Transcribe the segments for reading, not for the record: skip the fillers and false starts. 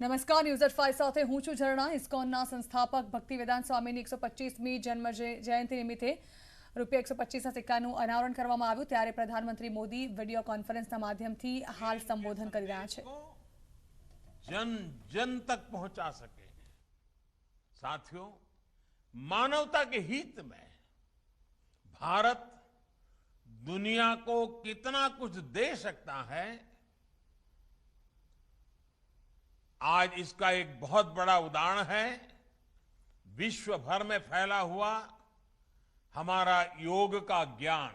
નમસ્કાર news at 5 સાથે હું છું ઝરણા। ઇસ્કોનના સંસ્થાપક ભક્તિવેદાંત સ્વામીની 125મી જન્મ જયંતિ નિમિત્તે રૂપિયા 125ના સિક્કાનું અનાવરણ કરવામાં આવ્યું, ત્યારે પ્રધાનમંત્રી મોદી વિડીયો કોન્ફરન્સના માધ્યમથી હાલ સંબોધન કરી રહ્યા છે। जन जन तक पहुंचा सके। साथियों, मानवता के हित में भारत दुनिया को कितना कुछ दे सकता है, आज इसका एक बहुत बड़ा उदाहरण है विश्व भर में फैला हुआ हमारा योग का ज्ञान,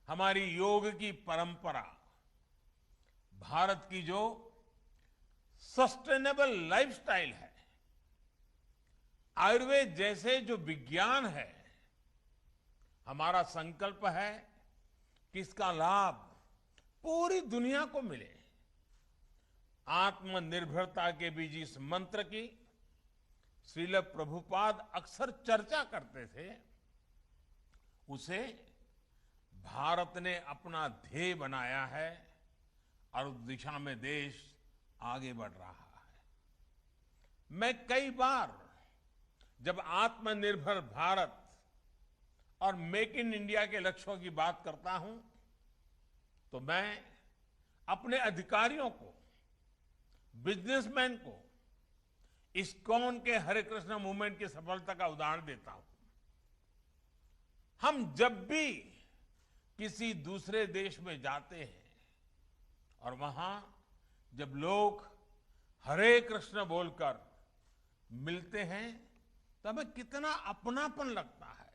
हमारी योग की परंपरा, भारत की जो सस्टेनेबल लाइफस्टाइल है, आयुर्वेद जैसे जो विज्ञान है। हमारा संकल्प है कि इसका लाभ पूरी दुनिया को मिले। आत्मनिर्भरता के बीच इस मंत्र की श्रील प्रभुपाद अक्सर चर्चा करते थे, उसे भारत ने अपना ध्येय बनाया है और उस दिशा में देश आगे बढ़ रहा है। मैं कई बार जब आत्मनिर्भर भारत और मेक इन इंडिया के लक्ष्यों की बात करता हूं, तो मैं अपने अधिकारियों को, बिजनेसमैन को इस्कॉन के हरे कृष्ण मूवमेंट की सफलता का उदाहरण देता हूं। हम जब भी किसी दूसरे देश में जाते हैं और वहां जब लोग हरे कृष्ण बोलकर मिलते हैं, तो हमें कितना अपनापन लगता है,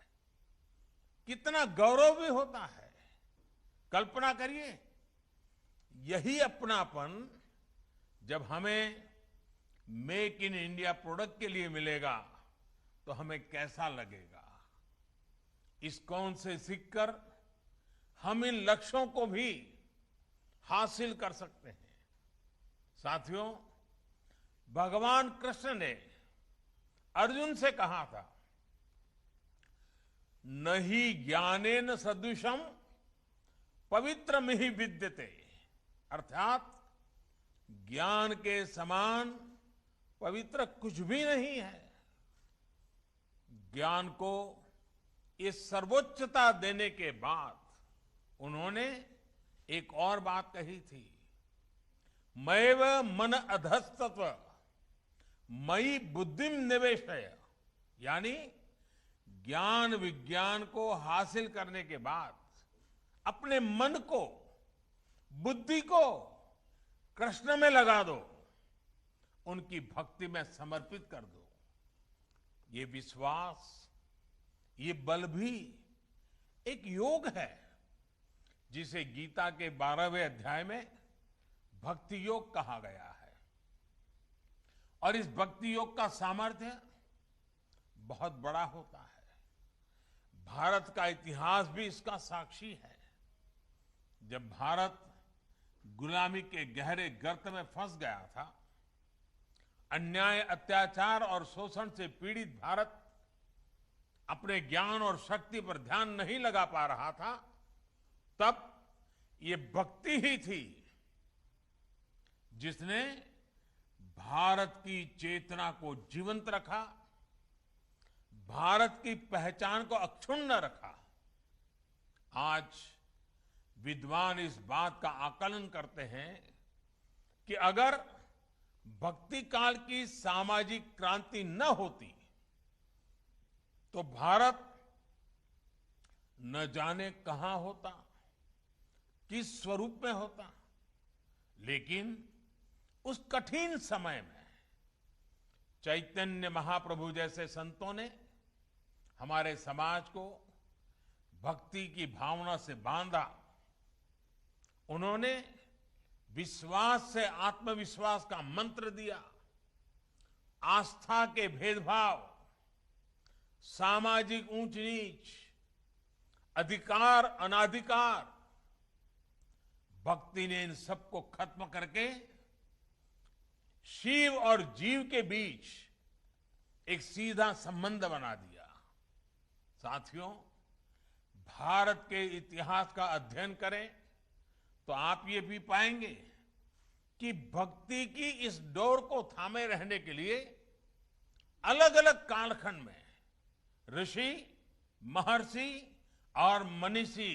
कितना गौरव भी होता है। कल्पना करिए, यही अपनापन जब हमें मेक इन इंडिया प्रोडक्ट के लिए मिलेगा तो हमें कैसा लगेगा। इस्कॉन से सीखकर हम इन लक्ष्यों को भी हासिल कर सकते हैं। साथियों, भगवान कृष्ण ने अर्जुन से कहा था, नहि ज्ञानेन सदृशम पवित्रमिहि विद्यते, अर्थात ज्ञान के समान पवित्र कुछ भी नहीं है। ज्ञान को ये सर्वोच्चता देने के बाद उन्होंने एक और बात कही थी, मैव मन अधस्तत्व मयि बुद्धिम निवेशय, यानी ज्ञान विज्ञान को हासिल करने के बाद अपने मन को, बुद्धि को कृष्ण में लगा दो, उनकी भक्ति में समर्पित कर दो। ये विश्वास, ये बल भी एक योग है जिसे गीता के 12वें अध्याय में भक्ति योग कहा गया है। और इस भक्ति योग का सामर्थ्य बहुत बड़ा होता है। भारत का इतिहास भी इसका साक्षी है। जब भारत गुलामी के गहरे गर्त में फंस गया था, अन्याय, अत्याचार और शोषण से पीड़ित भारत अपने ज्ञान और शक्ति पर ध्यान नहीं लगा पा रहा था, तब ये भक्ति ही थी जिसने भारत की चेतना को जीवंत रखा, भारत की पहचान को अक्षुण्ण रखा। आज विद्वान इस बात का आकलन करते हैं कि अगर भक्ति काल की सामाजिक क्रांति न होती तो भारत न जाने कहां होता, किस स्वरूप में होता। लेकिन उस कठिन समय में चैतन्य महाप्रभु जैसे संतों ने हमारे समाज को भक्ति की भावना से बांधा। उन्होंने विश्वास से आत्मविश्वास का मंत्र दिया। आस्था के भेदभाव, सामाजिक ऊंच नीच, अधिकार अनाधिकार, भक्ति ने इन सबको खत्म करके शिव और जीव के बीच एक सीधा संबंध बना दिया। साथियों, भारत के इतिहास का अध्ययन करें तो आप ये भी पाएंगे कि भक्ति की इस डोर को थामे रहने के लिए अलग अलग कालखंड में ऋषि, महर्षि और मनीषी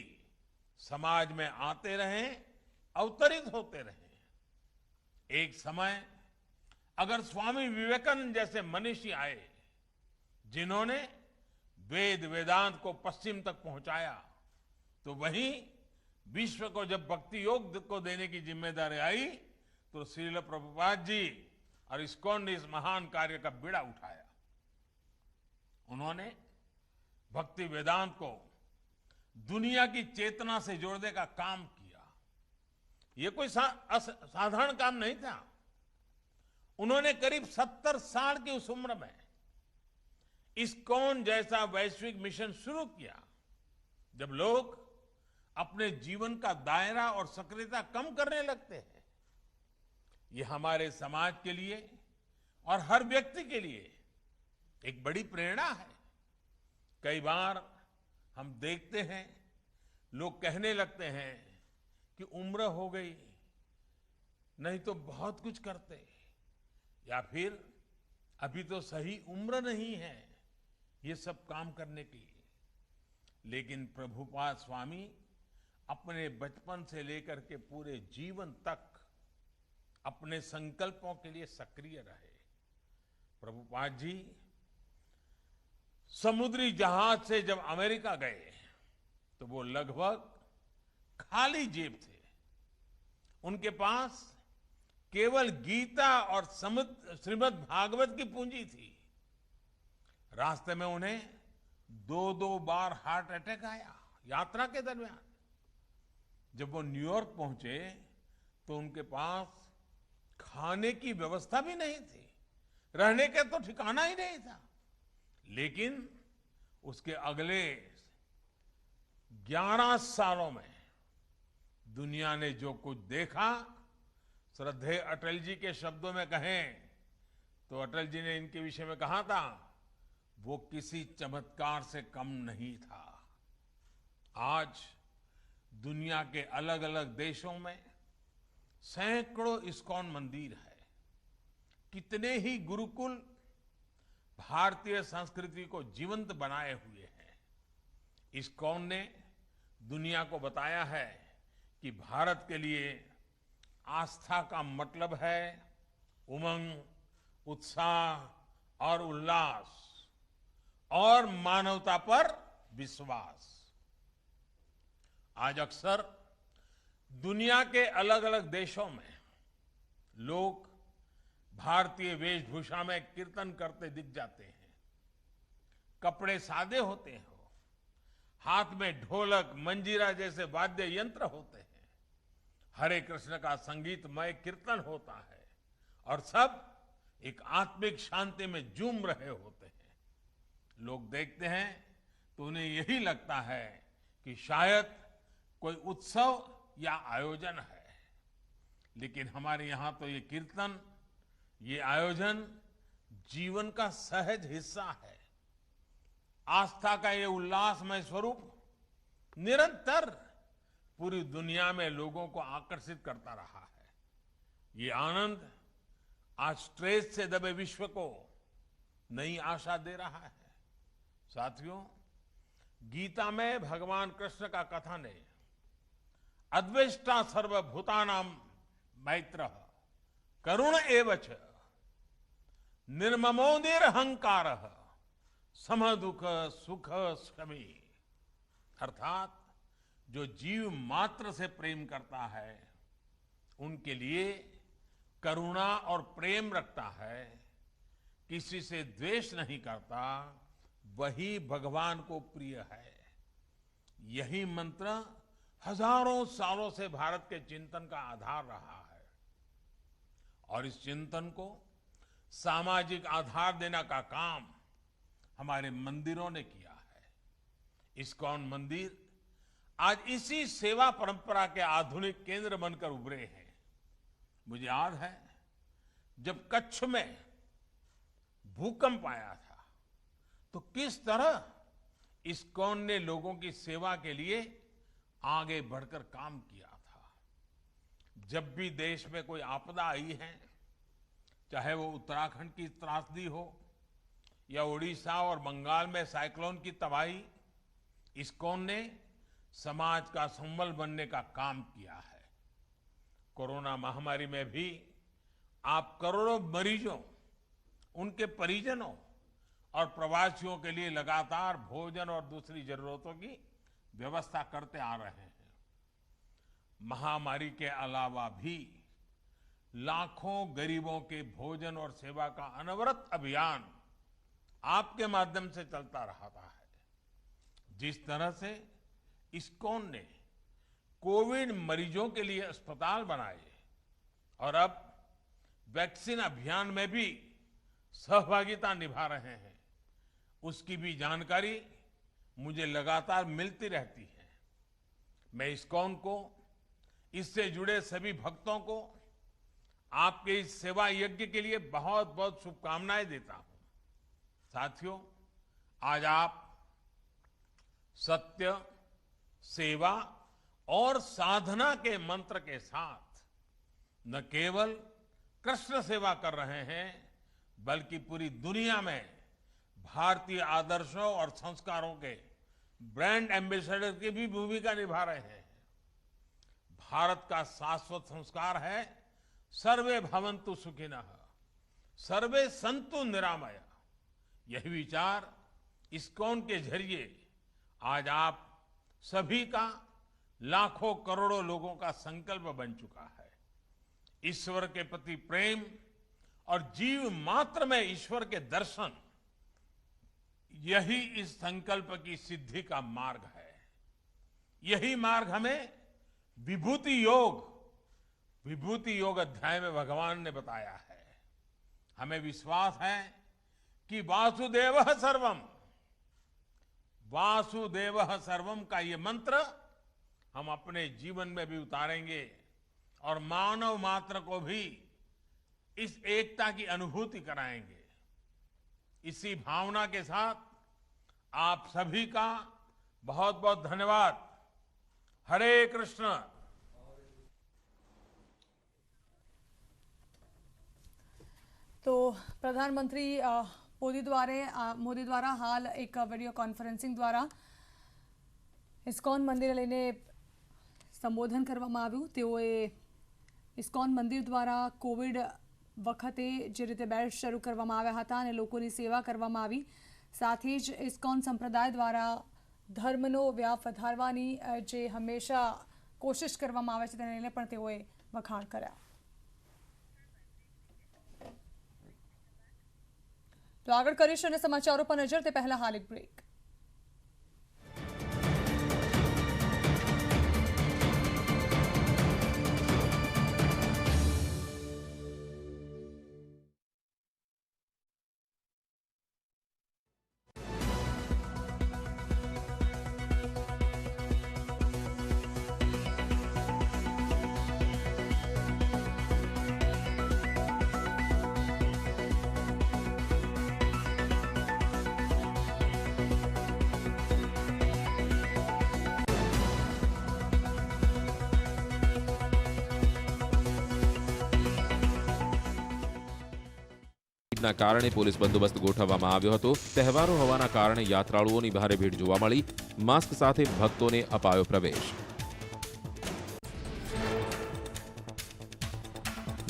समाज में आते रहे, अवतरित होते रहे। एक समय अगर स्वामी विवेकानंद जैसे मनीषी आए जिन्होंने वेद वेदांत को पश्चिम तक पहुंचाया, तो वहीं विश्व को जब भक्ति योग को देने की जिम्मेदारी आई तो श्रील प्रभुपाद जी और इस्कॉन ने इस महान कार्य का बीड़ा उठाया। उन्होंने भक्ति वेदांत को दुनिया की चेतना से जोड़ने का काम किया। ये कोई साधारण काम नहीं था। उन्होंने करीब 70 साल की उस उम्र में इस्कॉन जैसा वैश्विक मिशन शुरू किया, जब लोग अपने जीवन का दायरा और सक्रियता कम करने लगते हैं। ये हमारे समाज के लिए और हर व्यक्ति के लिए एक बड़ी प्रेरणा है। कई बार हम देखते हैं लोग कहने लगते हैं कि उम्र हो गई, नहीं तो बहुत कुछ करते, या फिर अभी तो सही उम्र नहीं है ये सब काम करने की। लेकिन प्रभुपाद स्वामी अपने बचपन से लेकर के पूरे जीवन तक अपने संकल्पों के लिए सक्रिय रहे। प्रभुपाद जी समुद्री जहाज से जब अमेरिका गए तो वो लगभग खाली जेब थे। उनके पास केवल गीता और श्रीमद् भागवत की पूंजी थी। रास्ते में उन्हें 2-2 बार हार्ट अटैक आया यात्रा के दरमियान। जब वो न्यूयॉर्क पहुंचे तो उनके पास खाने की व्यवस्था भी नहीं थी, रहने का तो ठिकाना ही नहीं था। लेकिन उसके अगले 11 सालों में दुनिया ने जो कुछ देखा, श्रद्धेय अटल जी के शब्दों में कहें तो अटल जी ने इनके विषय में कहा था, वो किसी चमत्कार से कम नहीं था। आज दुनिया के अलग अलग देशों में सैकड़ों इस्कॉन मंदिर है। कितने ही गुरुकुल भारतीय संस्कृति को जीवंत बनाए हुए हैं। इस्कॉन ने दुनिया को बताया है कि भारत के लिए आस्था का मतलब है उमंग, उत्साह और उल्लास और मानवता पर विश्वास। आज अक्सर दुनिया के अलग अलग देशों में लोग भारतीय वेशभूषा में कीर्तन करते दिख जाते हैं। कपड़े सादे होते हैं, हाथ में ढोलक, मंजीरा जैसे वाद्य यंत्र होते हैं, हरे कृष्ण का संगीतमय कीर्तन होता है और सब एक आत्मिक शांति में झूम रहे होते हैं। लोग देखते हैं तो उन्हें यही लगता है कि शायद कोई उत्सव या आयोजन है। लेकिन हमारे यहां तो ये कीर्तन, ये आयोजन जीवन का सहज हिस्सा है। आस्था का ये उल्लासमय स्वरूप निरंतर पूरी दुनिया में लोगों को आकर्षित करता रहा है। ये आनंद आज स्ट्रेस से दबे विश्व को नई आशा दे रहा है। साथियों, गीता में भगवान कृष्ण का कथन है, अद्वेष्टा सर्वभूतानां मैत्रः करुण एवच निर्ममो निरहंकारः सम दुख सुख शमी। अर्थात जो जीव मात्र से प्रेम करता है, उनके लिए करुणा और प्रेम रखता है, किसी से द्वेष नहीं करता, वही भगवान को प्रिय है। यही मंत्र हजारों सालों से भारत के चिंतन का आधार रहा है और इस चिंतन को सामाजिक आधार देने का काम हमारे मंदिरों ने किया है। इस्कॉन मंदिर आज इसी सेवा परंपरा के आधुनिक केंद्र बनकर उभरे हैं। मुझे याद है जब कच्छ में भूकंप आया था तो किस तरह इस्कॉन ने लोगों की सेवा के लिए आगे बढ़कर काम किया था। जब भी देश में कोई आपदा आई है, चाहे वो उत्तराखंड की त्रासदी हो या उड़ीसा और बंगाल में साइक्लोन की तबाही, इस्कॉन ने समाज का संबल बनने का काम किया है। कोरोना महामारी में भी आप करोड़ों मरीजों, उनके परिजनों और प्रवासियों के लिए लगातार भोजन और दूसरी जरूरतों की व्यवस्था करते आ रहे हैं। महामारी के अलावा भी लाखों गरीबों के भोजन और सेवा का अनवरत अभियान आपके माध्यम से चलता रहा है। जिस तरह से इस्कॉन ने कोविड मरीजों के लिए अस्पताल बनाए और अब वैक्सीन अभियान में भी सहभागिता निभा रहे हैं, उसकी भी जानकारी मुझे लगातार मिलती रहती है। मैं इस्कॉन को, इससे जुड़े सभी भक्तों को आपके इस सेवा यज्ञ के लिए बहुत बहुत शुभकामनाएं देता हूं। साथियों, आज आप सत्य, सेवा और साधना के मंत्र के साथ न केवल कृष्ण सेवा कर रहे हैं, बल्कि पूरी दुनिया में भारतीय आदर्शों और संस्कारों के ब्रांड एम्बेसडर की भी भूमिका निभा रहे हैं। भारत का शाश्वत संस्कार है सर्वे भवन्तु सुखिनः, सर्वे सन्तु निरामया। यही विचार इस्कॉन के जरिए आज आप सभी का, लाखों करोड़ों लोगों का संकल्प बन चुका है। ईश्वर के प्रति प्रेम और जीव मात्र में ईश्वर के दर्शन, यही इस संकल्प की सिद्धि का मार्ग है। यही मार्ग हमें विभूति योग अध्याय में भगवान ने बताया है। हमें विश्वास है कि वासुदेवः सर्वम का ये मंत्र हम अपने जीवन में भी उतारेंगे और मानव मात्र को भी इस एकता की अनुभूति कराएंगे। इसी भावना के साथ आप सभी का बहुत बहुत धन्यवाद। हरे कृष्ण। तो प्रधानमंत्री मोदी द्वारा हाल एक वीडियो कॉन्फरन्सिंग द्वारा इस्कॉन मंदिर लઈને संबोधन કરવામાં આવ્યું। તેઓએ ઇસ્કોન મંદિર દ્વારા કોવિડ વખતે જે રીતે બેડ શરૂ કરવામાં આવ્યા હતા અને લોકોની સેવા કરવામાં આવી, સાથે જ ઇસ્કોન સંપ્રદાય દ્વારા ધર્મનો વ્યાપ વધારવાની જે હંમેશા કોશિશ કરવામાં આવે છે તેને લઈને પણ તેઓએ વખાણ કર્યા। તો આગળ કરીશું અને સમાચારો પર નજર, તે પહેલા હાલ એક બ્રેક। ના કારણે પોલીસ બંદોબસ્ત ગોઠવવામાં આવ્યો હતો। તહેવારો હોવાના કારણે યાત્રાળુઓની ભારે ભીડ જોવા મળી। માસ્ક સાથે ભક્તોને અપાયો પ્રવેશ।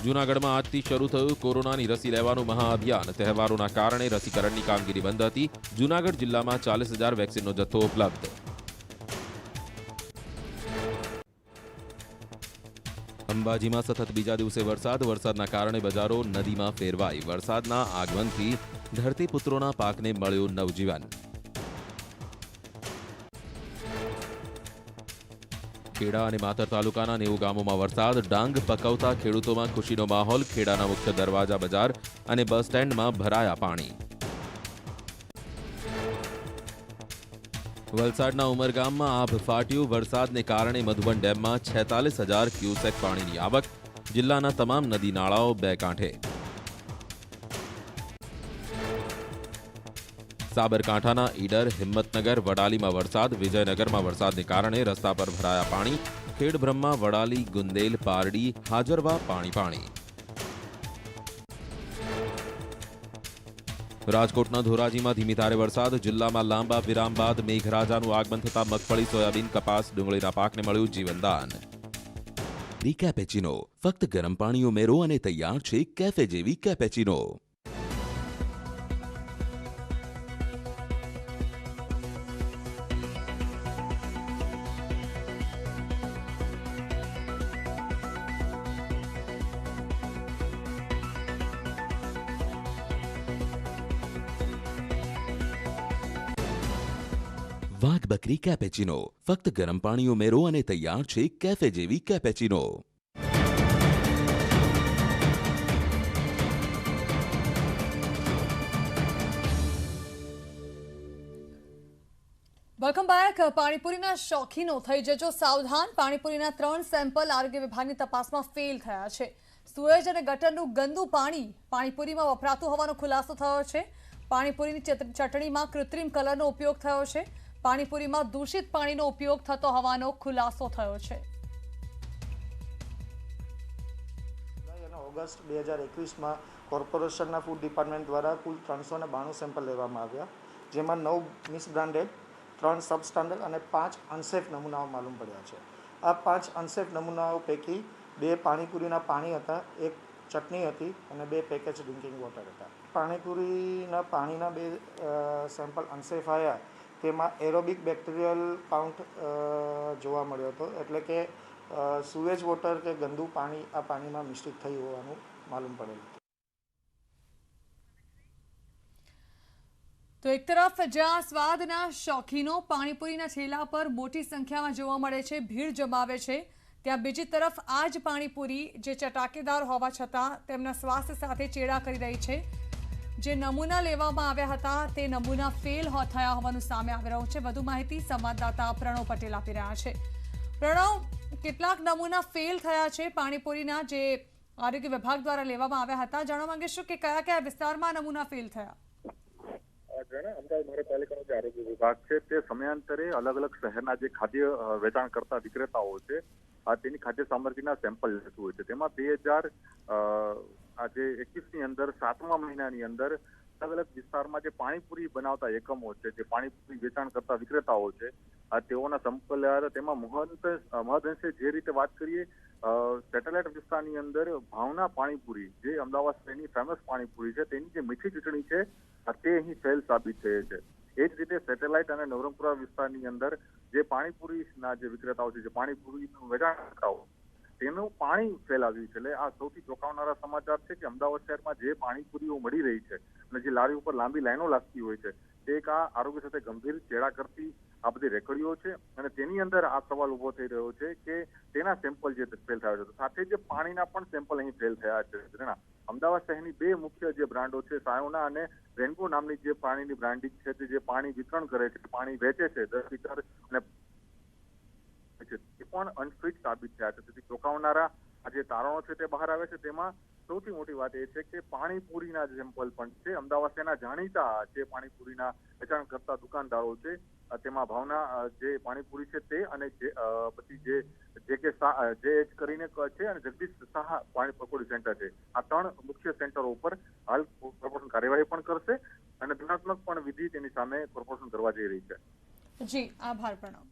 જૂનાગઢમાં આજથી શરૂ થયું કોરોનાની રસી લેવાનું મહાઅભિયાન। તહેવારોના કારણે રસીકરણની કામગીરી બંધ હતી। જૂનાગઢ જિલ્લામાં 40,000 વેક્સિનનો જથ્થો ઉપલબ્ધ। અંબાજીમાં સતત બીજા દિવસે વરસાદના કારણે બજારો નદીમાં ફેરવાઈ। વરસાદના આગમનથી ધરતીપુત્રોના પાકને મળ્યું નવજીવન। ખેડા અને માતર તાલુકાના 90 ગામોમાં વરસાદ। ડાંગ પકવતા ખેડૂતોમાં ખુશીનો માહોલ। ખેડાના મુખ્ય દરવાજા બજાર અને બસ સ્ટેન્ડમાં ભરાયા પાણી। વલસાડના ઉમરગામમાં આભ ફાટ્યું। વરસાદને કારણે મધુબન ડેમમાં 46,000 ક્યુસેક પાણીની આવક। જિલ્લાના તમામ નદી નાળાઓ બે કાંઠે। સાબરકાંઠાના ઈડર, હિંમતનગર, વડાલીમાં વરસાદ, વિજયનગરમાં વરસાદને કારણે રસ્તા પર ભરાયા પાણી. ખેડબ્રહ્મા, વડાલી, ગુંદેલ, પારડી, હાજરવા પાણી. રાજકોટના ધોરાજીમાં ધીમી ધારે વરસાદ. જિલ્લામાં લાંબા વિરામ બાદ મેઘરાજાનું આગમન થતા મગફળી, સોયાબીન, કપાસ, ડુંગળીના પાકને મળ્યું જીવનદાન. કેપેચિનો, ફક્ત ગરમ પાણી ઉમેરો અને તૈયાર છે કેફે જેવી કેપેચિનો. વાઘ બકરી કેપેચિનો, ફક્ત ગરમ પાણી ઉમેરો અને તૈયાર છે કેફે જેવી કેપેચિનો. Welcome back. પાણીપુરીના શોખીનો થઈ જજો સાવધાન. પાણીપુરીના 3 સેમ્પલ આરોગ્ય વિભાગની તપાસમાં ફેલ થયા છે. સુએજ અને ગટરનું ગંદુ પાણી પાણીપુરીમાં વપરાતું હોવાનો ખુલાસો થયો છે. પાણીપુરીની ચટણીમાં કૃત્રિમ કલરનો ઉપયોગ થયો છે. પાણીપુરીમાં દૂષિત પાણીનો ઉપયોગ થતો હોવાનો ખુલાસો થયો છે. ઓગસ્ટ 2021માં કોર્પોરેશનના ફૂડ ડિપાર્ટમેન્ટ દ્વારા કુલ 392 સેમ્પલ લેવામાં આવ્યા, જેમાં 9 મિસબ્રાન્ડેડ, 3 સબસ્ટાન્ડર્ડ અને 5 અનસેફ નમૂનાઓ માલુમ પડ્યા છે. આ 5 અનસેફ નમૂનાઓ પૈકી 2 પાણીપુરીના પાણી હતા, 1 ચટણી હતી અને 2 પેકેજ ડ્રિંકિંગ વોટર હતા. પાણીપુરીના પાણીના 2 સેમ્પલ અનસેફ આવ્યા, તેમાં એરોબિક બેક્ટેરિયલ કાઉન્ટ જોવા મળ્યો હતો, એટલે કે સુએજ વોટર કે ગંદુ પાણી આ પાણીમાં મિશ્રિત થયું હોવાનું માલુમ પડેલું. તો એક તરફ જ્યાં સ્વાદના શોખીનો પાણીપુરીના ઠેલા પર મોટી સંખ્યામાં જોવા મળે છે, ભીડ જમાવે છે, ત્યાં બીજી તરફ આ જ પાણીપુરી જે ચટાકેદાર હોવા છતાં તેમના સ્વાસ્થ્ય સાથે ચેડા કરી રહી છે. જે નમૂના લેવામાં આવ્યા હતા તે નમૂના ફેલ થયા હોવાનું સામે આવી રહ્યું છે. વધુ માહિતી સંવાદદાતા પ્રણવ પટેલ આપી રહ્યા છે. પ્રણવ, કેટલાક નમૂના ફેલ થયા છે પાણીપુરીના જે આરોગ્ય વિભાગ દ્વારા લેવામાં આવ્યા હતા. જાણવા માંગીશું કે કયા કયા વિસ્તારમાં નમૂના ફેલ થયા? અમદાવાદ મહાનગરપાલિકાનો જે આરોગ્ય વિભાગ છે તે સમયાંતરે અલગ અલગ શહેરના જે ખાદ્ય વેચાણ કરતા વિક્રેતાઓ છે તેની ખાદ્ય સામગ્રીના સેમ્પલ લેતું હોય છે. તેમાં 2021ની અંદર 7મા મહિનાની અંદર અલગ અલગ વિસ્તારમાં જે પાણીપુરી બનાવતા એકમો છે, જે પાણીપુરી વેચાણ કરતા વિક્રેતાઓ છે, તેઓના સેમ્પલ લેવા. તેમાં મહદઅંશે જે રીતે વાત કરીએ, સેટેલાઇટ વિસ્તારની અંદર ભાવના પાણીપુરી, જે અમદાવાદ શહેરની ફેમસ પાણીપુરી છે, તેની જે મીઠી ચટણી છે તે અહીં ફેલ સાબિત થયે છે. એ જ રીતે સેટેલાઇટ અને નવરંગપુરા વિસ્તારની અંદર જે પાણીપુરીના જે વિક્રેતાઓ છે, જે પાણીપુરીનું વેચાણ કરતા હોય, તેનું પાણી ફેલાવ્યું છે. એટલે આ સૌથી ચોંકાવનારા સમાચાર છે કે અમદાવાદ શહેરમાં જે પાણીપુરીઓ મળી રહી છે અને જે લારી ઉપર લાંબી લાઈનો લાગતી હોય છે, તે એક આ આરોગ્ય સાથે ગંભીર ચેડા કરતી આ બધી રેકડીઓ છે. અને તેની અંદર આ સવાલ ઉભો થઈ રહ્યો છે કે તેના સેમ્પલ જે ફેલ થયા છે, સાથે જે પાણીના પણ સેમ્પલ અહીં ફેલ થયા છે. અમદાવાદ શહેરની 2 મુખ્ય જે બ્રાન્ડો છે, સાયોના અને રેનબો નામની જે પાણીની બ્રાન્ડિંગ છે, જે પાણી વિતરણ કરે છે, પાણી વેચે છે 10 લીટર, અને તે પણ અનફિટ સાબિત થયા છે. તેથી ચોંકાવનારા આ જે તારણો છે તે બહાર આવે છે. તેમાં સૌથી મોટી વાત એ છે કે પાણીપુરીના સેમ્પલ પણ છે. અમદાવાદ શહેરના જાણીતા જે પાણીપુરીના વેચાણ કરતા દુકાનદારો છે, તેમાં ભાવના જે પાણીપુરી છે તે, અને પછી જે કરીને છે, અને જગદીશ શાહ પાણી પકોડી સેન્ટર છે, આ 3 મુખ્ય સેન્ટરો ઉપર હાલ કોર્પોરેશન કાર્યવાહી પણ કરશે અને દંડાત્મક પણ વિધિ તેની સામે કોર્પોરેશન કરવા જઈ રહી છે. જી, આભાર પ્રણવ.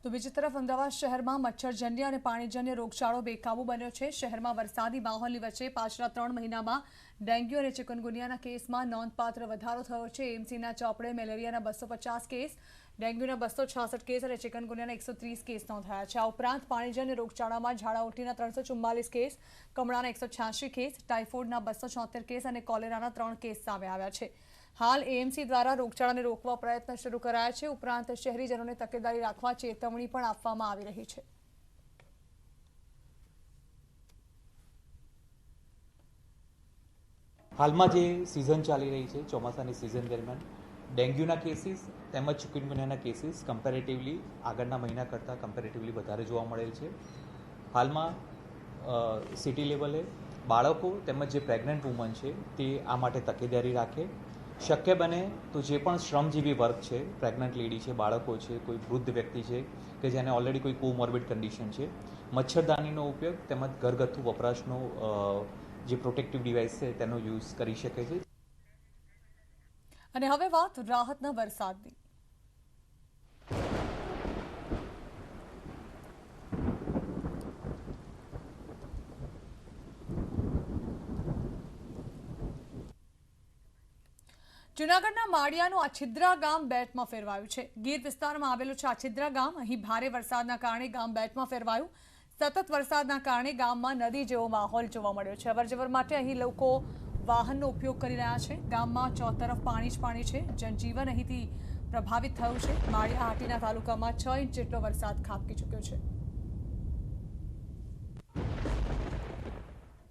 તો બીજી તરફ અમદાવાદ શહેરમાં મચ્છરજન્ય અને પાણીજન્ય રોગચાળો બેકાબુ બન્યો છે. શહેરમાં વરસાદી માહોલની વચ્ચે પાછલા 3 મહિનામાં ડેન્ગ્યુ અને ચિકનગુનિયાના કેસમાં નોંધપાત્ર વધારો થયો છે. એમસીના ચોપડે મેલેરિયાના 250 કેસ, ડેન્ગ્યુના 266 કેસ અને ચિકનગુનિયાના 130 કેસ નોંધાયા છે. આ ઉપરાંત પાણીજન્ય રોગચાળામાં ઝાડા ઉલટીના 344 કેસ, કમળાના 186 કેસ, ટાઇફોઇડના 276 કેસ અને કોલેરાના 3 કેસ સામે આવ્યા છે. હાલ એએમસી દ્વારા રોગચાળાને રોકવા પ્રયત્ન શરૂ કરાયા છે. ઉપરાંત શહેરીજનોને તકેદારી રાખવા ચેતવણી પણ આપવામાં આવી રહી છે. હાલમાં જે સિઝન ચાલી રહી છે, ચોમાસાની સિઝન દરમિયાન ડેન્ગ્યુના કેસીસ તેમજ ચિકનગુનિયાના કેસીસ કમ્પેરેટિવલી આગળના મહિના કરતાં કમ્પેરેટિવલી વધારે જોવા મળેલ છે. હાલમાં સિટી લેવલે બાળકો તેમજ જે પ્રેગ્નન્ટ વુમન છે તે આ માટે તકેદારી રાખે. શક્ય બને તો જે પણ શ્રમજીવી વર્ગ છે, પ્રેગ્નન્ટ લેડી છે, બાળકો છે, કોઈ વૃદ્ધ વ્યક્તિ છે કે જેને ઓલરેડી કોઈ કોમોર્બિડ કન્ડિશન છે, મચ્છરદાનીનો ઉપયોગ તેમજ ઘરગથ્થુ વપરાશનો જે પ્રોટેક્ટિવ ડિવાઇસ છે તેનો યુઝ કરી શકે છે. અને હવે વાત રાહતના વરસાદની. જૂનાગઢના માળિયાનું આછિદ્રા ગામ બેટમાં ફેરવાયું છે. ગીર વિસ્તારમાં આવેલું છે આછિદ્રા ગામ. અહીં ભારે વરસાદના કારણે ગામ બેટમાં ફેરવાયું. સતત વરસાદના કારણે ગામમાં નદી જેવો માહોલ જોવા મળ્યો છે. અવરજવર માટે અહીં લોકો વાહનનો ઉપયોગ કરી રહ્યા છે. ગામમાં ચોતરફ પાણી જ પાણી છે. જનજીવન અહીંથી પ્રભાવિત થયું છે. માળિયા હાટીના તાલુકામાં 6 ઇંચ જેટલો વરસાદ ખાબકી ચૂક્યો છે.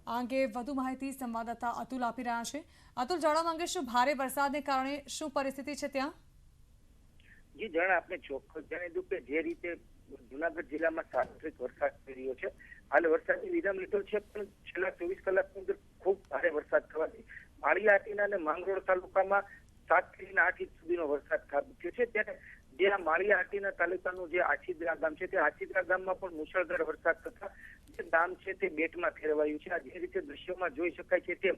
આ અંગે વધુ માહિતી સંવાદદાતા અતુલ આપી રહ્યા છે. અતુલ, જાણવા માંગીશું ભારે વરસાદને કારણે શું પરિસ્થિતિ છે ત્યાં? જી જાણે આપણે ચોક્કસ જાણી દઉં કે જે રીતે જુનાગઢ જિલ્લામાં સાર્વત્રિક વરસાદ થઈ રહ્યો છે, હાલ વરસાદની વિરામ લીધો છે, પણ છેલ્લા 24 કલાકની અંદર ખૂબ ભારે વરસાદ થવાથી માળિયા હાટીના અને માંગરોળ તાલુકામાં 7 થી 8 ઇંચ સુધીનો વરસાદ ખાબક્યો છે. ત્યારે જે આ માળિયા હાટીના તાલુકાનું જે આછિદ્રા ગામ છે તે આછિદ્રા ગામમાં પણ મુશળધાર વરસાદ થતા જે ગામ છે તે બેટમાં ફેરવાયું છે. આ જે રીતે દ્રશ્યોમાં જોઈ શકાય છે તેમ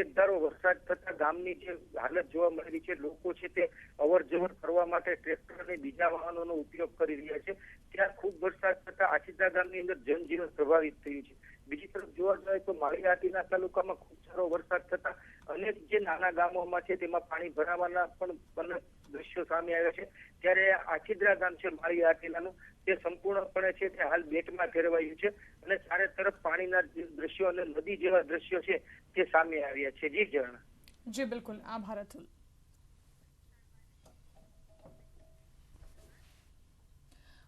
એક ધારો વરસાદ થતા ગામની જે હાલત જોવા મળી રહી છે, લોકો છે તે અવર જવર કરવા માટે ટ્રેક્ટર અને બીજા વાહનોનો ઉપયોગ કરી રહ્યા છે. ત્યાં ખૂબ વરસાદ થતા આછિદ્રા ગામની અંદર જનજીવન પ્રભાવિત થયું છે. બીજી તરફ જોવા જાય તો માળિયા હાટીના તાલુકામાં ખૂબ સારો વરસાદ થતા અનેક જે નાના ગામોમાં છે તેમાં પાણી ભરાવાના પણ દ્રશ્યો સામે આવ્યા છે. ત્યારે આછિદ્રા ગામ છે માળિયા હાટીનાનું તે સંપૂર્ણપણે છે તે હાલ બેટમાં ફેરવાયું છે અને ચારે તરફ પાણીના દ્રશ્યો અને નદી જેવા દ્રશ્યો છે તે સામે આવ્યા છે. જી ઝરણા. જી બિલકુલ, આભાર અતુલ.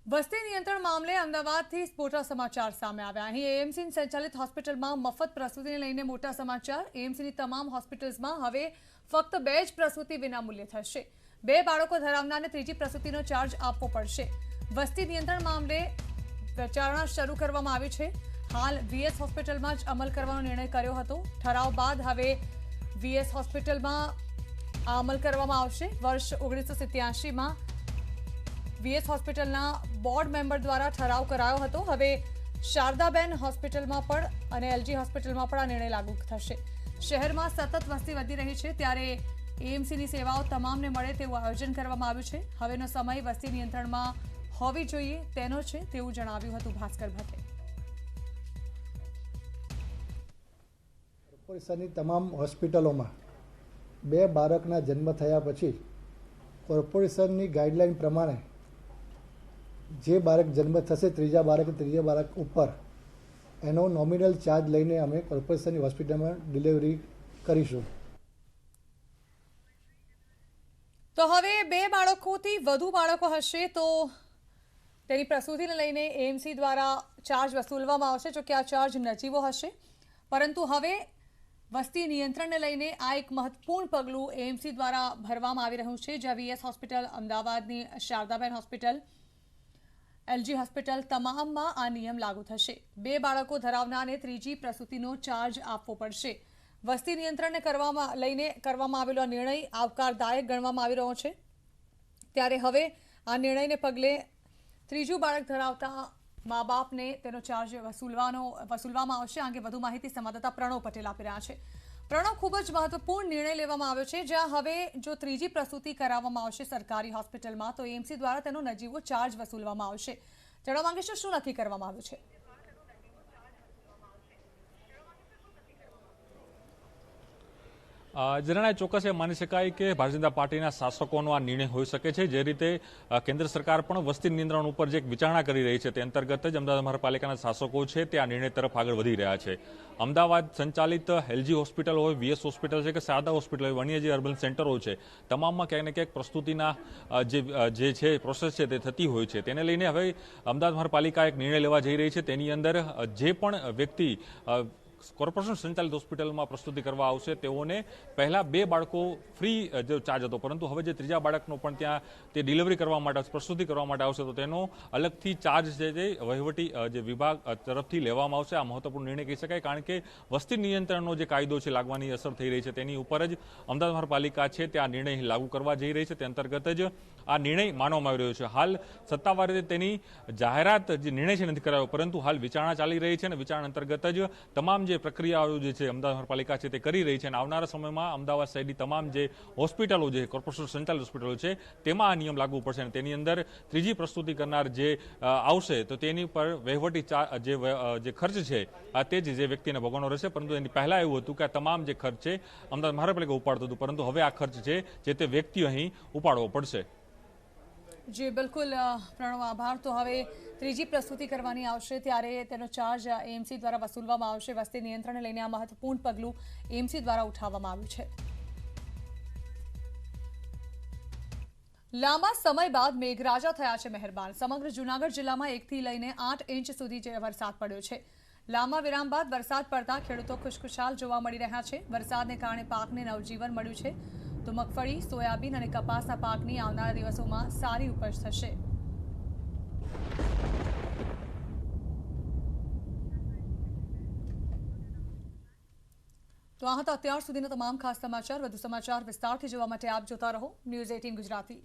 વસ્તી નિયંત્રણ મામલે અમદાવાદથી મોટા સમાચાર સામે આવ્યા. અહીં એએમસી સંચાલિત હોસ્પિટલમાં મફત પ્રસૂતિને લઈને મોટા સમાચાર. એએમસીની તમામ હોસ્પિટલ્સમાં હવે ફક્ત 2 જ પ્રસૂતિ વિનામૂલ્યે થશે. 2 બાળકો ધરાવનારને ત્રીજી પ્રસૂતિનો ચાર્જ આપવો પડશે. વસ્તી નિયંત્રણ મામલે વિચારણા શરૂ કરવામાં આવી છે. હાલ વીએસ હોસ્પિટલમાં જ અમલ કરવાનો નિર્ણય કર્યો હતો. ઠરાવ બાદ હવે વીએસ હોસ્પિટલમાં આ અમલ કરવામાં આવશે. વર્ષ 1987માં વીએસ હોસ્પિટલના બોર્ડ મેમ્બર દ્વારા ઠરાવ કરાયો હતો. હવે શારદાબેન હોસ્પિટલમાં પણ અને એલજી હોસ્પિટલમાં પણ આ નિર્ણય લાગુ થશે. શહેરમાં સતત વસ્તી વધી રહી છે, ત્યારે એએમસીની સેવાઓ તમામને મળે તેવું આયોજન કરવામાં આવ્યું છે. હવેનો સમય વસ્તી નિયંત્રણમાં હોવી જોઈએ તેનો છે તેવું જણાવ્યું હતું ભાસ્કર ભટ્ટે. કોર્પોરેશનની તમામ હોસ્પિટલોમાં 2 બાળકના જન્મ થયા પછી કોર્પોરેશનની ગાઈડલાઈન પ્રમાણે જે બાળક જન્મ થશે, ત્રીજા બાળક ઉપર એનો નોમિનલ ચાર્જ લઈને અમે કોર્પોરેશનની હોસ્પિટલમાં ડિલિવરી કરીશું. તો હવે 2 બાળકોથી વધુ બાળકો હશે તો તેની પ્રસૂતિને લઈને એએમસી દ્વારા ચાર્જ વસૂલવામાં આવશે. જો કે આ ચાર્જ નજીવો હશે, પરંતુ હવે વસ્તી નિયંત્રણને લઈને આ એક મહત્વપૂર્ણ પગલું એએમસી દ્વારા ભરવામાં આવી રહ્યું છે. જ્યાં વીએસ હોસ્પિટલ, અમદાવાદની શારદાબેન હોસ્પિટલ, એલજી હોસ્પિટલ તમામમાં આ નિયમ લાગુ થશે. 2 બાળકો ધરાવનારને ત્રીજી પ્રસૂતિનો ચાર્જ આપવો પડશે. વસ્તી નિયંત્રણને લઈને કરવામાં આવેલો આ નિર્ણય આવકારદાયક ગણવામાં આવી રહ્યો છે. ત્યારે હવે આ નિર્ણયને પગલે ત્રીજું બાળક ધરાવતા મા બાપને તેનો ચાર્જ વસૂલવામાં આવશે. આ અંગે વધુ માહિતી સંવાદદાતા પ્રણવ પટેલ આપી રહ્યા છે. પ્રણવ, ખૂબ જ મહત્વપૂર્ણ નિર્ણય લેવામાં આવ્યો છે, જ્યાં હવે જો ત્રીજી પ્રસૂતિ કરાવવામાં આવશે સરકારી હોસ્પિટલમાં તો એએમસી દ્વારા તેનો નજીવો ચાર્જ વસૂલવામાં આવશે. જણાવવા માંગીશું શું નક્કી કરવામાં આવ્યું છે? જરાણા ચોક્કસ એ માની શકાય કે ભારતીય જનતા પાર્ટીના શાસકોનો આ નિર્ણય હોઈ શકે છે. જે રીતે કેન્દ્ર સરકાર પણ વસ્તી નિયંત્રણ ઉપર જે વિચારણા કરી રહી છે તે અંતર્ગત જ અમદાવાદ મહાનગરપાલિકાના શાસકો છે તે આ નિર્ણય તરફ આગળ વધી રહ્યા છે. અમદાવાદ સંચાલિત એલજી હોસ્પિટલ હોય, વીએસ હોસ્પિટલ છે કે સાદા હોસ્પિટલ હોય, અન્ય જે અર્બન સેન્ટરો છે તમામમાં ક્યાંક ને ક્યાંક પ્રસ્તુતિના જે છે પ્રોસેસ છે તે થતી હોય છે. તેને લઈને હવે અમદાવાદ મહાનગરપાલિકા એક નિર્ણય લેવા જઈ રહી છે. તેની અંદર જે પણ વ્યક્તિ કોર્પોરેશન સંચાલિત હોસ્પિટલમાં પ્રસ્તુતિ કરવા આવશે તેઓને પહેલા 2 બાળકો ફ્રી જો ચાર્જ હતો, પરંતુ હવે જે ત્રીજા બાળકનો પણ ત્યાં તે ડિલિવરી કરવા માટે પ્રસ્તુતિ કરવા માટે આવશે તો તેનો અલગથી ચાર્જ છે તે વહીવટી જે વિભાગ તરફથી લેવામાં આવશે. આ મહત્વપૂર્ણ નિર્ણય કહી શકાય, કારણ કે વસ્તી નિયંત્રણનો જે કાયદો છે લાગવાની અસર થઈ રહી છે તેની ઉપર જ અમદાવાદ મહાનગરપાલિકા છે તે આ નિર્ણય લાગુ કરવા જઈ રહી છે. તે અંતર્ગત જ આ નિર્ણય માનવામાં આવી રહ્યો છે. હાલ સત્તાવાર રીતે તેની જાહેરાત જે નિર્ણય છે નથી કરાયો, પરંતુ હાલ વિચારણા ચાલી રહી છે અને વિચારણા અંતર્ગત જ તમામ જે પ્રક્રિયાઓ જે છે અમદાવાદ મહાનગરપાલિકા છે તે કરી રહી છે અને આવનારા સમયમાં અમદાવાદ શહેરની તમામ જે હોસ્પિટલો જે કોર્પોરેશન સંચાલિત હોસ્પિટલો છે તેમાં આ નિયમ લાગુ પડશે અને તેની અંદર ત્રીજી પ્રસ્તુતિ કરનાર જે આવશે તો તેની પર વહીવટી જે ખર્ચ છે તે જ જે વ્યક્તિને ભોગવવાનો રહેશે. પરંતુ એની પહેલા એવું હતું કે આ તમામ જે ખર્ચ છે અમદાવાદ મહાનગરપાલિકા ઉપાડતું હતું, પરંતુ હવે આ ખર્ચ છે જે તે વ્યક્તિઓ અહીં ઉપાડવો પડશે. જી બિલકુલ પ્રણવ, આભાર. તો હવે ત્રીજી પ્રસ્તુતિ કરવાની આવશે ત્યારે તેનો ચાર્જ એએમસી દ્વારા વસૂલવામાં આવશે. વસ્તી નિયંત્રણને લઈને આ મહત્વપૂર્ણ પગલું એએમસી દ્વારા ઉઠાવવામાં આવ્યું છે. લાંબા સમય બાદ મેઘરાજા થયા છે મહેરબાન. સમગ્ર જૂનાગઢ જિલ્લામાં 1 થી લઈને 8 ઇંચ સુધી વરસાદ પડ્યો છે. લાંબા વિરામ બાદ વરસાદ પડતા ખેડૂતો ખુશખુશાલ જોવા મળી રહ્યા છે. વરસાદને કારણે પાકને નવજીવન મળ્યું છે, તો મગફળી, સોયાબીન અને કપાસના પાકની આવનારા દિવસોમાં સારી ઉપજ થશે. તો આ હતા અત્યાર સુધીના તમામ ખાસ સમાચાર. વધુ સમાચાર વિસ્તારથી જોવા માટે આપ જોતા રહો ન્યૂઝ 18 ગુજરાતી.